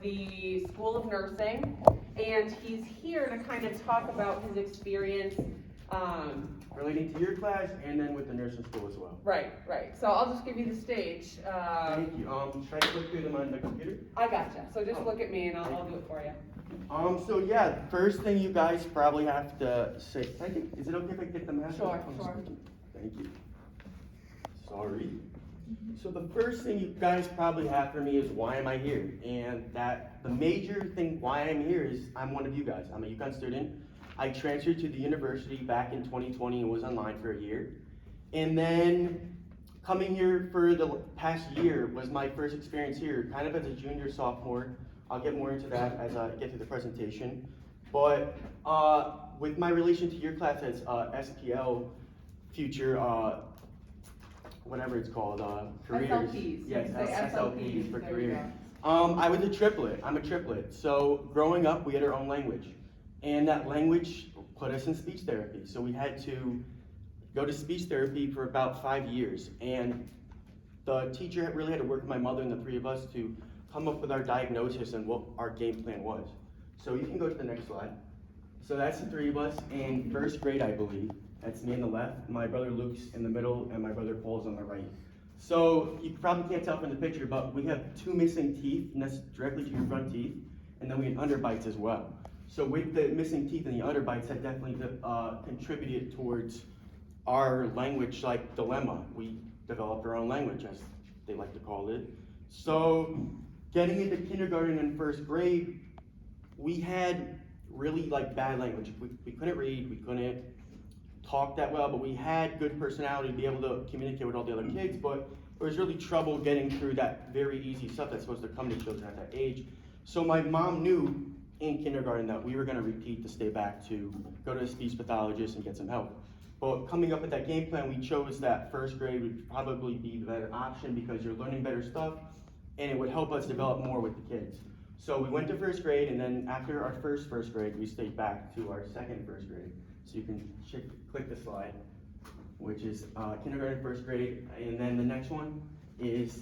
the School of Nursing, and he's here to kind of talk about his experience. Relating to your class and then with the nursing school as well. Right. So I'll just give you the stage. Thank you. Should I click through them on the computer? I gotcha. So just look at me and I'll do it for you. So yeah, first thing you guys probably have to say, is it okay if I get the mask? Sure. Thank you. Sorry. So the first thing you guys probably have for me is why am I here? And that the major thing why I'm here is I'm one of you guys. I'm a UConn student. I transferred to the university back in 2020 and was online for a year. And then coming here for the past year was my first experience here, kind of as a junior, sophomore. I'll get more into that as I get through the presentation. But with my relation to your class as SPL, future, whatever it's called, careers. SLPs. Yes, SLPs for there careers. I was a triplet. I'm a triplet. So growing up, we had our own language. And that language put us in speech therapy. So we had to go to speech therapy for about 5 years. And the teacher really had to work with my mother and the three of us to come up with our diagnosis and what our game plan was. So you can go to the next slide. So that's the three of us in first grade, I believe. That's me on the left, my brother Luke's in the middle, and my brother Paul's on the right. So you probably can't tell from the picture, but we have 2 missing teeth, and that's directly to your front teeth, and then we have underbites as well. So with the missing teeth and the underbites, that definitely contributed towards our language dilemma. We developed our own language, as they like to call it. So getting into kindergarten and first grade, we had really bad language. We couldn't read, we couldn't talk that well, but we had good personality to be able to communicate with all the other kids, but it was really trouble getting through that very easy stuff that's supposed to come to children at that age. So my mom knew in kindergarten that we were going to repeat to stay back to go to a speech pathologist and get some help. But coming up with that game plan, we chose that first grade would probably be the better option because you're learning better stuff and it would help us develop more with the kids. So we went to first grade, and then after our first grade, we stayed back to our second first grade. So you can click the slide, which is kindergarten, first grade, and then the next one is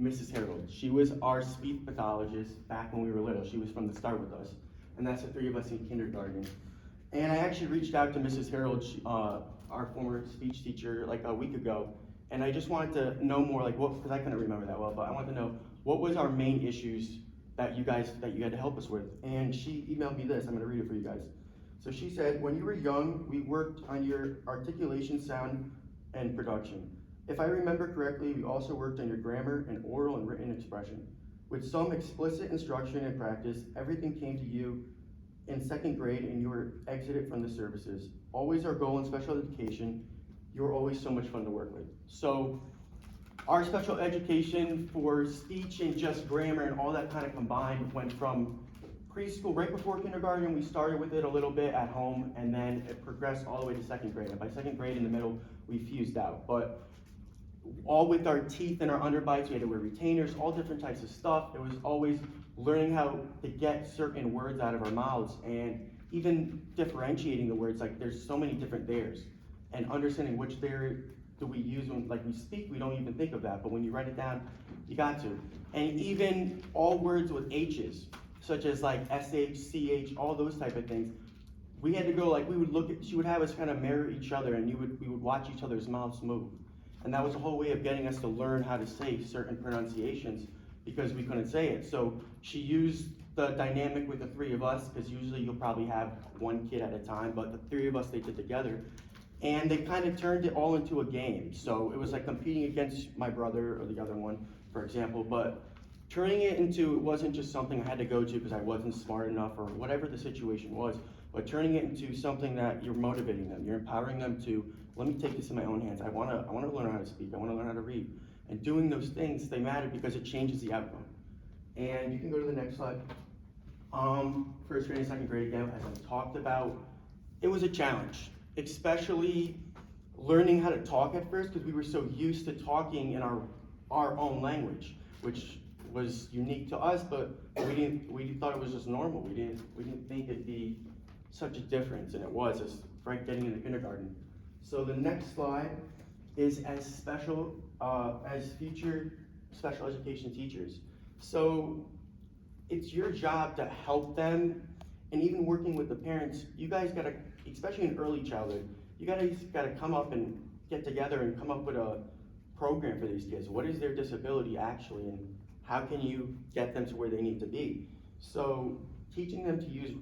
Mrs. Harold. She was our speech pathologist back when we were little. She was from the start with us, and that's the three of us in kindergarten. And I actually reached out to Mrs. Harold, our former speech teacher, like a week ago, and I just wanted to know more, because I couldn't remember that well, but I wanted to know what was our main issues that you had to help us with. And she emailed me this. I'm going to read it for you guys. So she said, when you were young, we worked on your articulation, sound, and production. If I remember correctly, we also worked on your grammar and oral and written expression. With some explicit instruction and practice, everything came to you in second grade and you were exited from the services. Always our goal in special education, you were always so much fun to work with. So our special education for speech and just grammar and all that kind of combined went from preschool, right before kindergarten, we started with it a little bit at home, and then it progressed all the way to second grade. And by second grade in the middle, we fused out. But all with our teeth and our underbites, we had to wear retainers, all different types of stuff. It was always learning how to get certain words out of our mouths, and even differentiating the words, there's so many different theirs. And understanding which there do we use when we speak, we don't even think of that, but when you write it down, you got to. And even all words with H's, such as SH, CH, all those type of things, we had to go, we would look at, she would have us kind of mirror each other, and we would watch each other's mouths move. And that was a whole way of getting us to learn how to say certain pronunciations because we couldn't say it. So she used the dynamic with the three of us, because usually you'll probably have one kid at a time, but the three of us, they did together. And they kind of turned it all into a game. So it was like competing against my brother or the other one, for example, but turning it into, it wasn't just something I had to go to because I wasn't smart enough or whatever the situation was, but turning it into something that you're motivating them, you're empowering them to, let me take this in my own hands. I want to learn how to speak, I want to learn how to read. And doing those things, they matter because it changes the outcome. And you can go to the next slide. First grade and second grade, again, as I talked about, it was a challenge, especially learning how to talk at first because we were so used to talking in our own language, which was unique to us, but we thought it was just normal. We didn't think it'd be such a difference, and it was, as right getting into kindergarten. So the next slide is as future special education teachers. So it's your job to help them, and even working with the parents, you guys gotta, especially in early childhood, you guys gotta come up and get together and come up with a program for these kids. What is their disability actually, and how can you get them to where they need to be? So teaching them to use,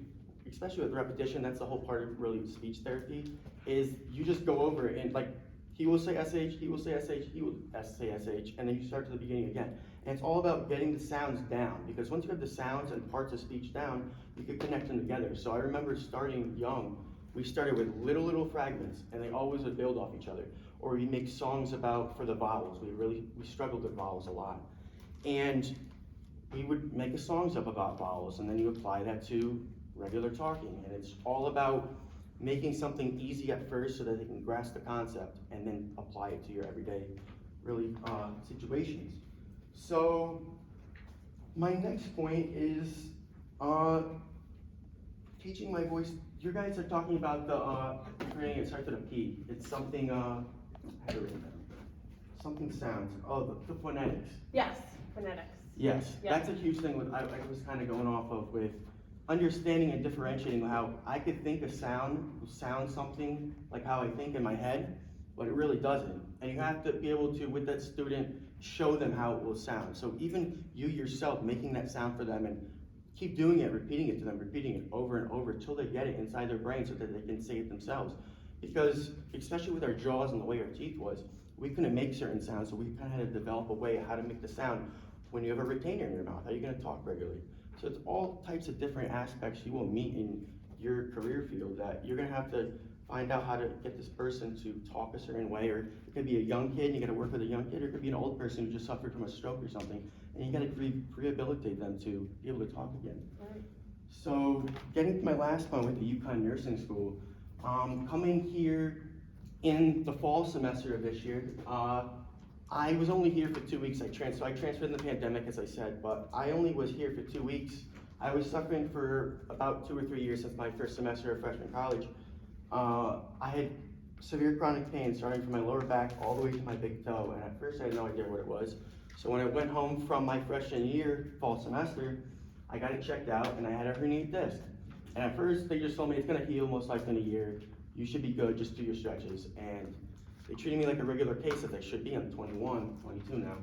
especially with repetition, that's the whole part of really speech therapy, is you just go over it and like, he will say SH, he will say SH, he will say SH, and then you start to the beginning again. And it's all about getting the sounds down, because once you have the sounds and parts of speech down, you can connect them together. So I remember starting young, we started with little fragments, and they always would build off each other. Or we make songs for the vowels. We struggled with vowels a lot. And we would make the songs up about vowels, and then you apply that to regular talking. And it's all about making something easy at first so that they can grasp the concept and then apply it to your everyday situations. So my next point is teaching my voice. You guys are talking about the creating, it starts with a P. It's something, I had it written down. Something sounds, the phonetics. Yes, phonetics. Yes, Yep. that's a huge thing I was kind of going off of with understanding and differentiating how I could think a sound something like how I think in my head, but it really doesn't. And you have to be able to, with that student, show them how it will sound. So even you yourself making that sound for them and keep doing it, repeating it to them, repeating it over and over until they get it inside their brain so that they can say it themselves. Because especially with our jaws and the way our teeth was, we couldn't make certain sounds, so we kind of had to develop a way of how to make the sound when you have a retainer in your mouth. How are you going to talk regularly? So it's all types of different aspects you will meet in your career field that you're going to have to find out how to get this person to talk a certain way. Or it could be a young kid, and you got to work with a young kid, or it could be an old person who just suffered from a stroke or something, and you got to rehabilitate them to be able to talk again. Right. So getting to my last point with the UConn Nursing School, coming here in the fall semester of this year, I was only here for 2 weeks. I transferred in the pandemic, as I said, but I only was here for 2 weeks. I was suffering for about 2 or 3 years since my first semester of freshman college. I had severe chronic pain starting from my lower back all the way to my big toe, and at first I had no idea what it was. So when I went home from my freshman year, fall semester, I got it checked out and I had a herniated disc. And at first they just told me it's gonna heal most likely in a year. You should be good, just do your stretches. And they treated me like a regular case that I should be. I'm 21, 22 now.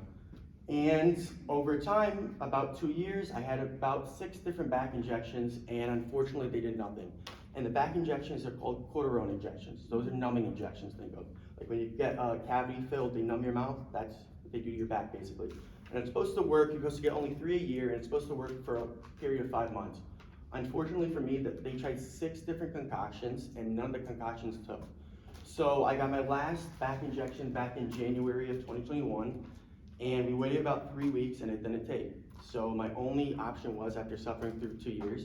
And over time, about 2 years, I had about 6 different back injections, and unfortunately they did nothing. And the back injections are called cortisone injections. Those are numbing injections, think of. Like when you get a cavity filled, they numb your mouth, that's what they do to your back basically. And it's supposed to work, you're supposed to get only 3 a year, and it's supposed to work for a period of 5 months. Unfortunately for me, they tried 6 different concoctions, and none of the concoctions took. So I got my last back injection back in January of 2021, and we waited about 3 weeks and it didn't take. So my only option was, after suffering through 2 years,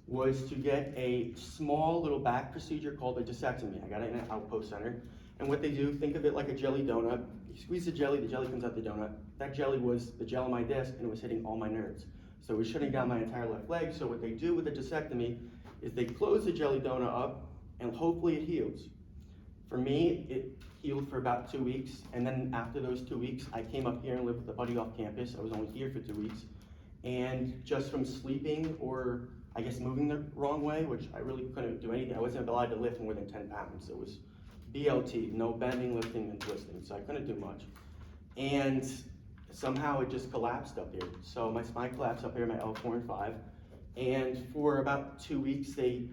was to get a small little back procedure called a discectomy. I got it in an outpost center. And what they do, think of it like a jelly donut. You squeeze the jelly comes out the donut. That jelly was the gel on my disc, and it was hitting all my nerves. So it was shutting down my entire left leg. So what they do with the discectomy is they close the jelly donut up, and hopefully it heals. For me, it healed for about 2 weeks, and then after those 2 weeks, I came up here and lived with a buddy off campus. I was only here for 2 weeks. And just from sleeping, or I guess moving the wrong way, which I really couldn't do anything. I wasn't allowed to lift more than 10 pounds. It was BLT, no bending, lifting, and twisting, so I couldn't do much. And somehow it just collapsed up here. So my spine collapsed up here, my L4 and 5. And for about 2 weeks, they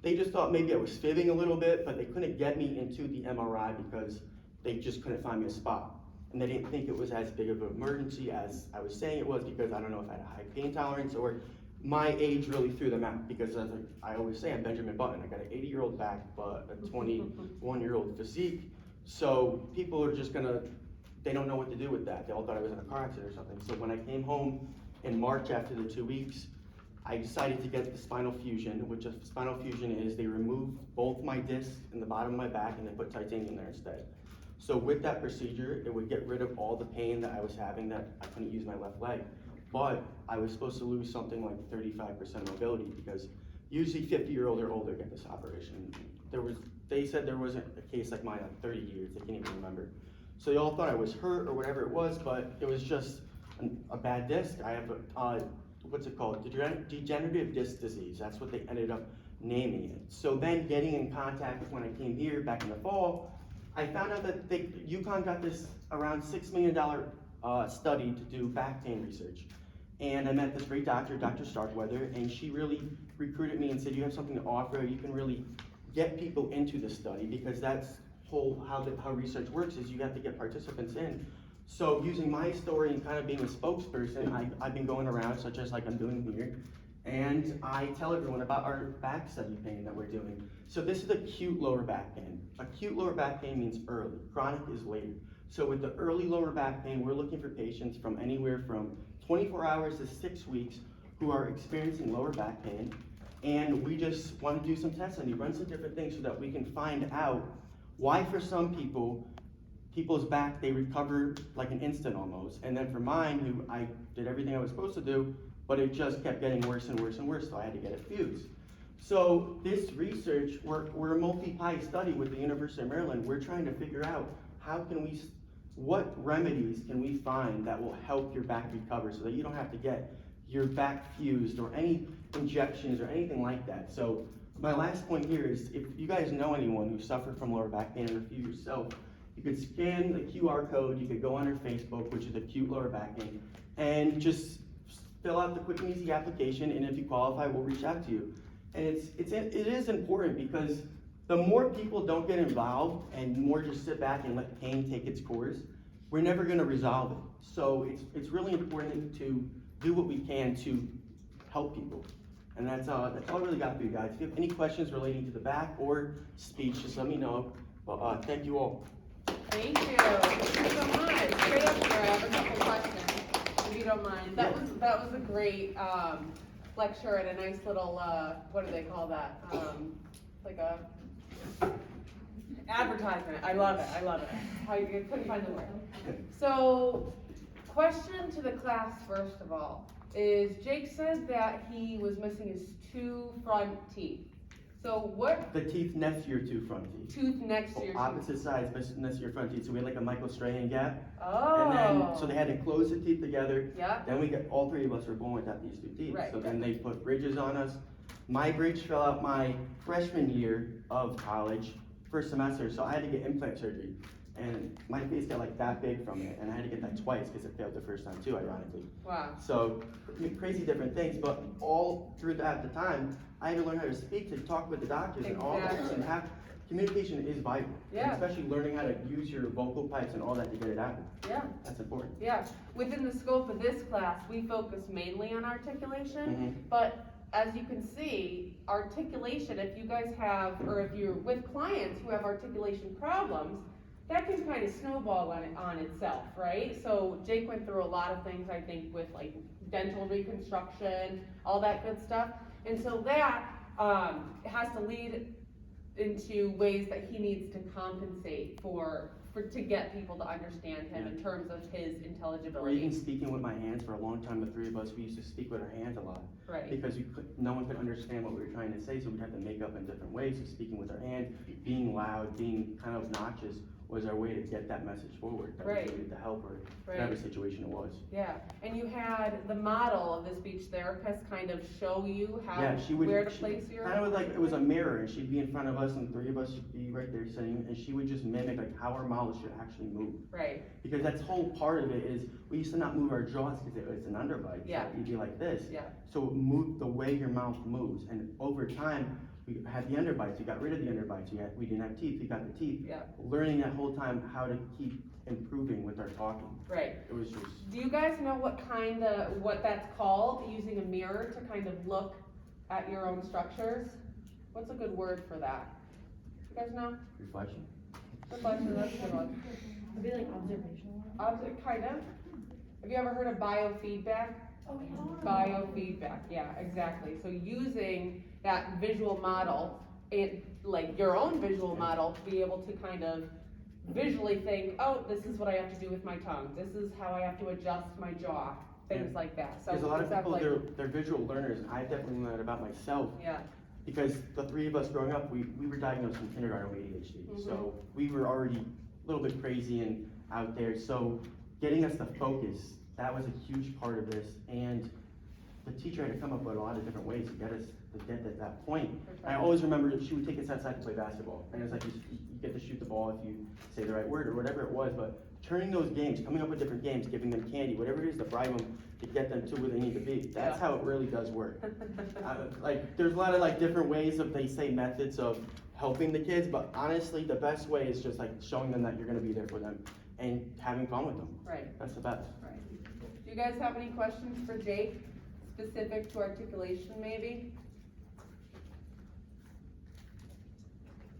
just thought maybe I was fibbing a little bit, but they couldn't get me into the MRI because they just couldn't find me a spot. And they didn't think it was as big of an emergency as I was saying it was, because I don't know if I had a high pain tolerance, or my age really threw them out, because as I always say, I'm Benjamin Button. I got an 80-year-old back, but a 21-year-old physique. So people are just they don't know what to do with that. They all thought I was in a car accident or something. So when I came home in March after the 2 weeks, I decided to get the spinal fusion, which a spinal fusion is they remove both my discs in the bottom of my back and they put titanium there instead. So with that procedure, it would get rid of all the pain that I was having, that I couldn't use my left leg. But I was supposed to lose something like 35% mobility, because usually 50-year-old or older get this operation. They said there wasn't a case like mine in 30 years, they can't even remember. So they all thought I was hurt or whatever it was, but it was just a bad disc. I have what's it called? Degenerative disc disease. That's what they ended up naming it. So then getting in contact when I came here back in the fall, I found out that UConn got this around $6 million study to do back pain research. And I met this great doctor, Dr. Starkweather, and she really recruited me and said, you have something to offer, you can really get people into the study, because that's how research works, is you have to get participants in. So using my story and kind of being a spokesperson, I've been going around, such as like I'm doing here, and I tell everyone about our back study pain that we're doing. So this is acute lower back pain. Acute lower back pain means early, chronic is later. So with the early lower back pain, we're looking for patients from anywhere from 24 hours to 6 weeks who are experiencing lower back pain. And we just want to do some tests on you, run some different things so that we can find out why for some people's back, they recover like an instant almost. And then for mine, who I did everything I was supposed to do, but it just kept getting worse and worse and worse, so I had to get it fused. So this research, we're a multi-PI study with the University of Maryland. We're trying to figure out what remedies can we find that will help your back recover so that you don't have to get your back fused or any injections or anything like that. So my last point here is, if you guys know anyone who suffered from lower back pain, or if you yourself, you could scan the QR code, you could go on our Facebook, which is Acute Lower Back Pain, and just fill out the quick and easy application, and if you qualify, we'll reach out to you. And it is important, because the more people don't get involved and more just sit back and let pain take its course, we're never gonna resolve it. So it's really important to do what we can to help people. And that's all I really got for you guys. If you have any questions relating to the back or speech, just let me know. But thank you all. Thank you. Thank you so much. Straight up here, I have a couple questions, if you don't mind. That was a great lecture and a nice little what do they call that? Like a advertisement. I love it. I love it. I couldn't find the word. So, question to the class first of all is, Jake said that he was missing his 2 front teeth. So what? The teeth next to your 2 front teeth. Tooth next to your opposite sides, but next to your front teeth. So we had like a Michael Strahan gap. Oh. And then, so they had to close the teeth together. Yeah. Then we got, all 3 of us were born without these 2 teeth. Right. So then they put bridges on us. My bridge fell out my freshman year of college, first semester, so I had to get implant surgery. And my face got like that big from it, and I had to get that twice because it failed the first time too, ironically. Wow. So crazy different things, but all through that, the time, I had to learn how to speak, to talk with the doctors and all that, and communication is vital. Yeah. And especially learning how to use your vocal pipes and all that to get it out. Yeah. That's important. Yeah. Within the scope of this class, we focus mainly on articulation, Mhm. but as you can see, articulation, if you guys have, or if you're with clients who have articulation problems, that can kind of snowball on itself, right? So Jake went through a lot of things, I think, with like dental reconstruction, all that good stuff. And so that has to lead into ways that he needs to compensate to get people to understand him in terms of his intelligibility. Or even speaking with my hands. For a long time, the 3 of us, we used to speak with our hands a lot. Right. Because no one could understand what we were trying to say, so we'd have to make up in different ways. So speaking with our hands, being loud, being kind of obnoxious, was our way to get that message forward. That Right. we needed to help her, Right. whatever situation it was. Yeah, and you had the model of the speech therapist kind of show you how, Yeah, where to place your. Kind of like, it was a mirror, and she'd be in front of us, and 3 of us should be right there sitting, and she would just mimic like how our mouths should actually move. Right, Because that's whole part of it is, we used to not move our jaws because it's an underbite. Yeah. So you'd be like this. yeah, So move the way your mouth moves, and over time, we had the underbites, we got rid of the underbites, we didn't have teeth, we got the teeth. yeah, Learning that whole time how to keep improving with our talking. right. It was just, Do you guys know what that's called, using a mirror to kind of look at your own structures? What's a good word for that? You guys know? reflection. Reflection, that's a good one. It'd be like observational. Kind of. Have you ever heard of biofeedback? Oh, yeah. Biofeedback, yeah, exactly. So using that visual model, like your own visual model, to be able to kind of visually think, oh, this is what I have to do with my tongue. This is how I have to adjust my jaw, things like that. So There's a lot of is that people, like- they're visual learners, and I definitely learned that about myself. Yeah, Because the 3 of us growing up, we were diagnosed in kindergarten with ADHD. So we were already a little bit crazy and out there. So getting us to focus, that was a huge part of this. And the teacher had to come up with a lot of different ways to get us to get to that point. For And I sure. always remember that she would take us outside to play basketball, and it was like you get to shoot the ball if you say the right word or whatever it was, but turning those games, coming up with different games, giving them candy, whatever it is to bribe them to get them to where they need to be, that's Yeah. how it really does work. Like, there's a lot of like different ways of, they say methods of helping the kids, but honestly, the best way is just like showing them that you're gonna be there for them and having fun with them. Right, That's the best. right. Do you guys have any questions for Jake, specific to articulation maybe?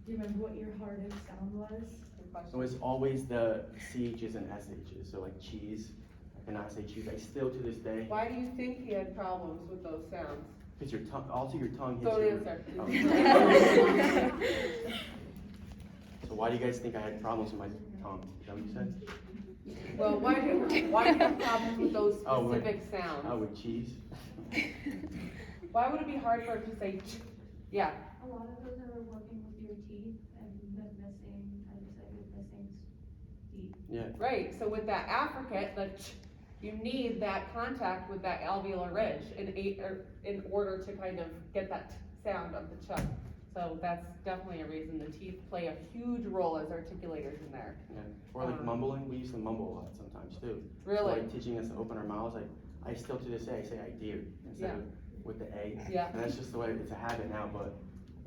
Do you remember what your hardest sound was? Any questions? It was always the CHs and SHs, so like cheese, I cannot say cheese, I still to this day, Why do you think he had problems with those sounds? because your tongue, also your tongue hits Don't your. answer. Oh. So why do you guys think I had problems with my tongue? Is that what you said? Well, why do you have problems with those Oh, wait. specific sounds? Oh, with cheese? Why would it be hard for him to say ch? Yeah, A lot of those are working with your teeth and the missing, I just said with missing teeth. Yeah, right, so with that affricate, the ch, you need that contact with that alveolar ridge in order to kind of get that sound of the ch. So that's definitely a reason the teeth play a huge role as articulators in there. yeah. Or like mumbling, we used to mumble a lot sometimes too. So Really? like teaching us to open our mouths, I still to this day, I say I do, instead of with the A. Yeah. And that's just the way, it's a habit now, but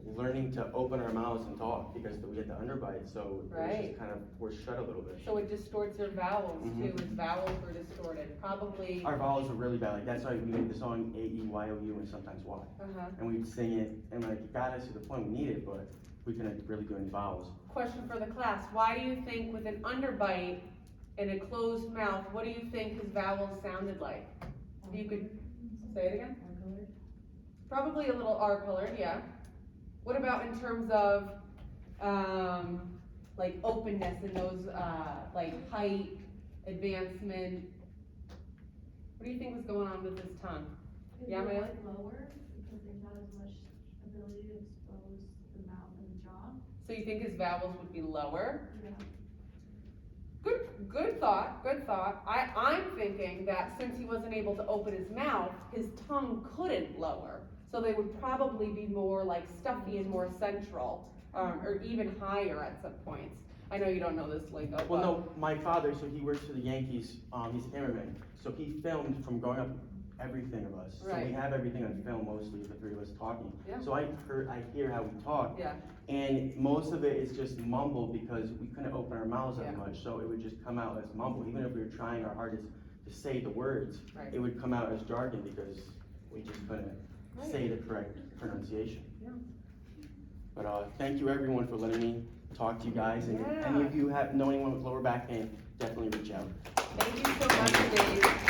learning to open our mouths and talk, because we get the underbite, so it was Right. just kind of, we're shut a little bit. So it distorts your vowels too, Mhm. his vowels were distorted, probably, Our vowels are really bad, like that's why we made the song A-E-Y-O-U and sometimes Y. uh-huh. And we'd sing it, and like, it got us to the point we needed, but we couldn't really do any vowels. Question for the class, why do you think with an underbite and a closed mouth, what do you think his vowels sounded like? If you could say it again? Colored? Probably a little R colored, yeah. What about in terms of, like openness and those, like height, advancement? What do you think was going on with his tongue? Yeah, It's a Maya? lot lower because there's not as much ability to expose the mouth and the jaw. So you think his vowels would be lower? Yeah. Good thought, good thought. I'm thinking that since he wasn't able to open his mouth, his tongue couldn't lower. So they would probably be more like stuffy and more central, or even higher at some points. I know you don't know this lingo, Well, but- no, my father, so he works for the Yankees, he's a cameraman, so he filmed from growing up everything of us. So Right. we have everything on film mostly, the three of us talking. Yeah. So I hear how we talk. Yeah, And most of it is just mumble because we couldn't open our mouths Yeah. that much, so it would just come out as mumble. Even if we were trying our hardest to say the words, Right. it would come out as jargon because we just couldn't Right. say the correct pronunciation. Yeah. But thank you everyone for letting me talk to you guys, and if Yeah. any of you know anyone with lower back pain, definitely reach out. thank you so much, Dave.